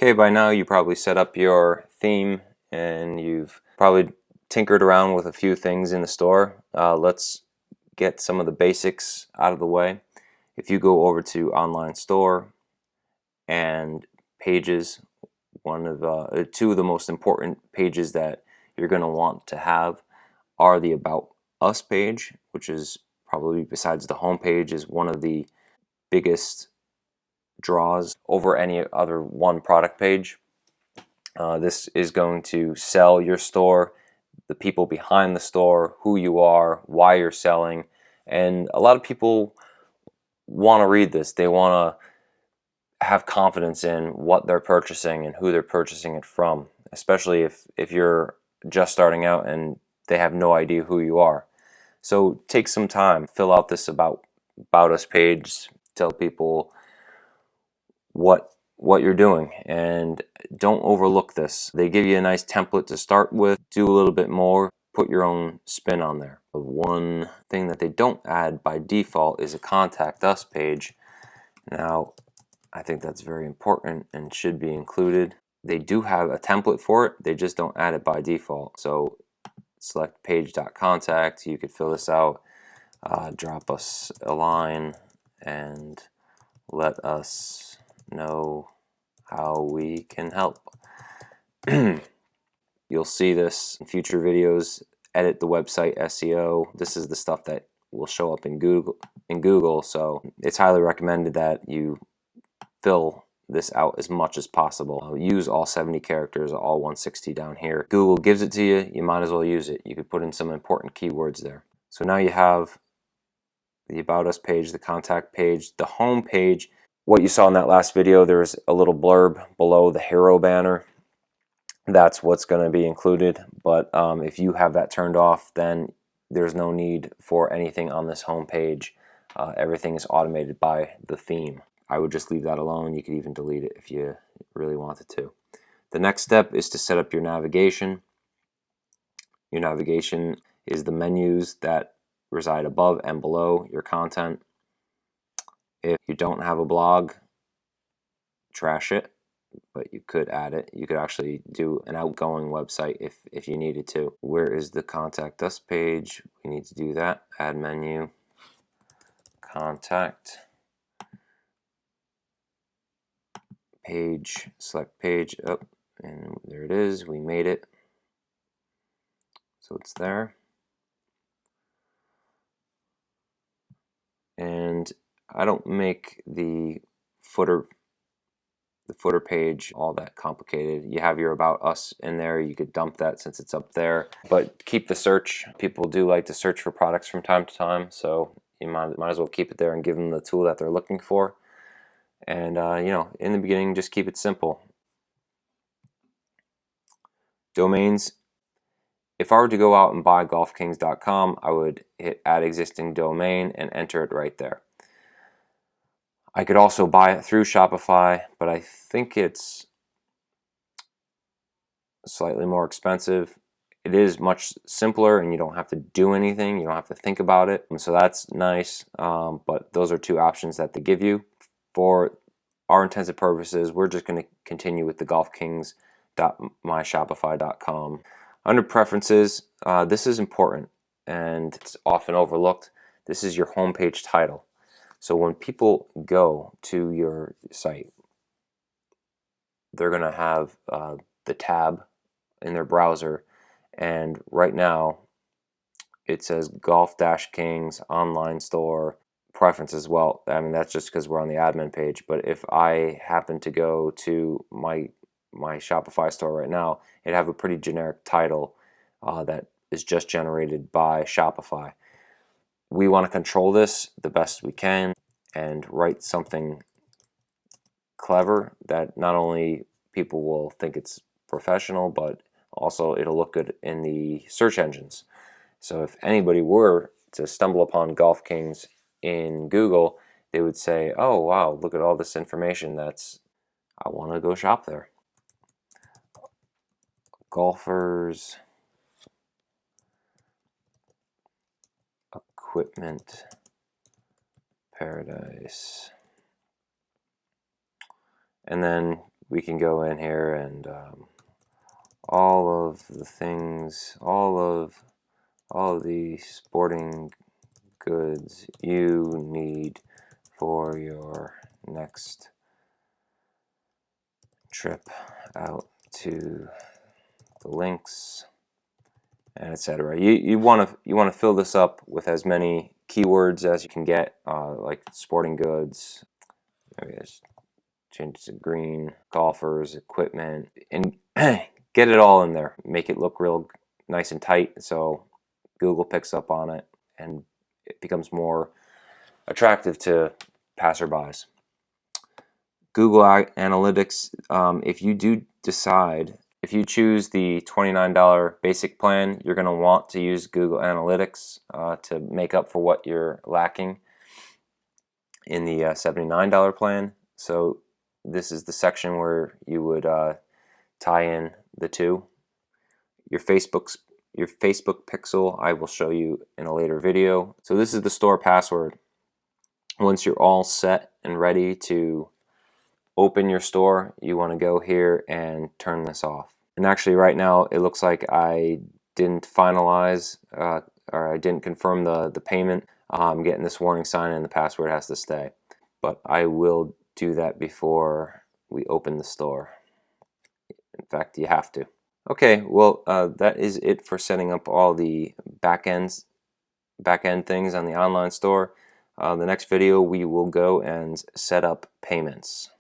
Okay, by now you probably set up your theme and you've probably tinkered around with a few things in the store. Let's get some of the basics out of the way. If you go over to online store and pages, two of the most important pages that you're going to want to have are the About Us page, which is probably, besides the home page, is one of the biggest draws over any other one product page. This is going to sell your store, the people behind the store, who you are, why you're selling, and a lot of people want to read this. They want to have confidence in what they're purchasing and who they're purchasing it from, especially if you're just starting out and they have no idea who you are. So take some time, fill out this about us page, tell people what you're doing, and don't overlook this. They give you a nice template to start with. Do a little bit more, put your own spin on there. One thing that they don't add by default is a Contact Us page. Now, I think that's very important and should be included. They do have a template for it, they just don't add it by default. So select page.contact, you could fill this out, drop us a line and let us know how we can help. You'll see this in future videos. Edit the website SEO. This is the stuff that will show up in Google, so it's highly recommended that you fill this out as much as possible. Use all 70 characters, all 160 down here. Google gives it to you, you might as well use it. You could put in some important keywords there. So now you have the About Us page, the contact page, the home page. What you saw in that last video, there was a little blurb below the hero banner. That's what's going to be included, but if you have that turned off, then there's no need for anything on this home page. Everything is automated by the theme. I would just leave that alone. You could even delete it if you really wanted to. The next step is to set up your navigation. Your navigation is the menus that reside above and below your content. If you don't have a blog, trash it, but you could add it. You could actually do an outgoing website if you needed to. Where is the Contact Us page? We need to do that. Add menu, contact, page, select page, up, and there it is. We made it. So it's there. And I don't make the footer page all that complicated. You have your About Us in there. You could dump that since it's up there, but keep the search. People do like to search for products from time to time, so you might as well keep it there and give them the tool that they're looking for. And you know, in the beginning, just keep it simple. Domains. If I were to go out and buy golfkings.com, I would hit add existing domain and enter it right there. I could also buy it through Shopify, but I think it's slightly more expensive. It is much simpler and you don't have to do anything. You don't have to think about it. And so that's nice. But those are two options that they give you. For our intents and purposes, we're just going to continue with the golfkings.myshopify.com. Under preferences, this is important and it's often overlooked. This is your homepage title. So when people go to your site, they're going to have the tab in their browser, and right now it says Golf-Kings online store preferences. Well, I mean, that's just because we're on the admin page, but if I happen to go to my Shopify store right now, it'd have a pretty generic title that is just generated by Shopify. We want to control this the best we can and write something clever that not only people will think it's professional, but also it'll look good in the search engines. So if anybody were to stumble upon Golf Kings in Google, they would say, oh wow, look at all this information, I want to go shop there. Golfers Equipment Paradise. And then we can go in here and all of the things, all of the sporting goods you need for your next trip out to the links, and etc. You want to fill this up with as many keywords as you can get, like sporting goods. Maybe just change it to green, golfers, equipment, and get it all in there. Make it look real nice and tight so Google picks up on it and it becomes more attractive to passerbys. Google Analytics, if you do decide, if you choose the $29 basic plan, you're going to want to use Google Analytics to make up for what you're lacking in the $79 plan. So this is the section where you would tie in the two. Your Facebook pixel I will show you in a later video. So this is the store password. Once you're all set and ready to open your store, you want to go here and turn this off. And actually right now it looks like I didn't finalize or I didn't confirm the payment. I'm getting this warning sign and the password has to stay. But I will do that before we open the store. In fact, you have to. Okay, well that is it for setting up all the back-end things on the online store. The next video we will go and set up payments.